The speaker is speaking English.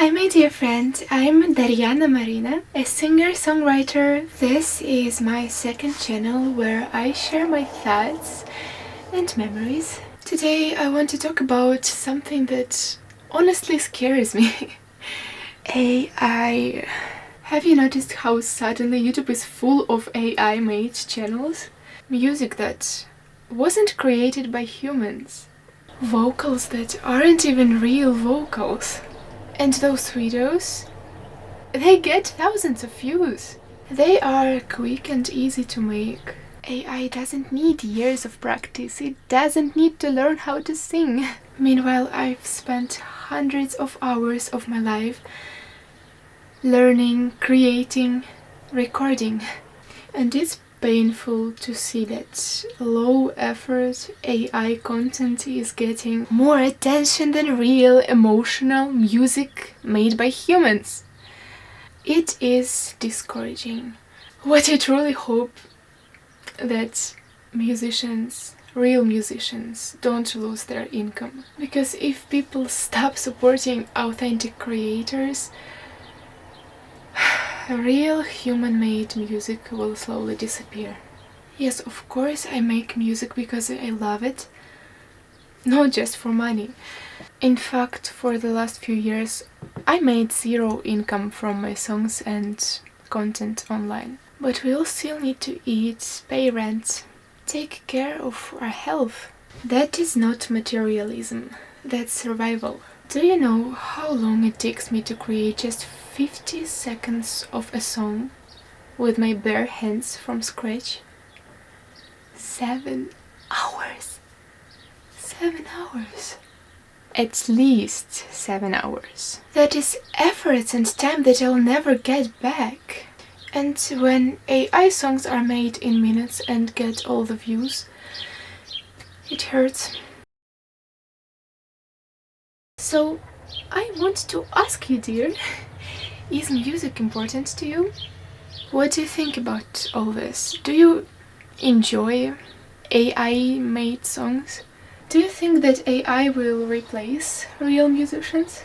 Hi my dear friend, I'm Dariana Marina, a singer-songwriter. This is my second channel where I share my thoughts and memories. Today I want to talk about something that honestly scares me. AI. Have you noticed how suddenly YouTube is full of AI-made channels? Music that wasn't created by humans. Vocals that aren't even real vocals. And those videos, they get thousands of views. They are quick and easy to make. AI doesn't need years of practice. It doesn't need to learn how to sing. Meanwhile, I've spent hundreds of hours of my life learning, creating, recording. And it's painful to see that low effort AI content is getting more attention than real emotional music made by humans. It is discouraging. What I truly hope that real musicians, don't lose their income. Because if people stop supporting authentic creators, real human-made music will slowly disappear. Yes, of course I make music because I love it, not just for money. In fact, for the last few years I made zero income from my songs and content online. But we all still need to eat, pay rent, take care of our health. That is not materialism, that's survival. Do you know how long it takes me to create just 50 seconds of a song with my bare hands from scratch? 7 hours. 7 hours. At least 7 hours. That is effort and time that I'll never get back. And when AI songs are made in minutes and get all the views, it hurts. So I want to ask you, dear, is music important to you? What do you think about all this? Do you enjoy AI-made songs? Do you think that AI will replace real musicians?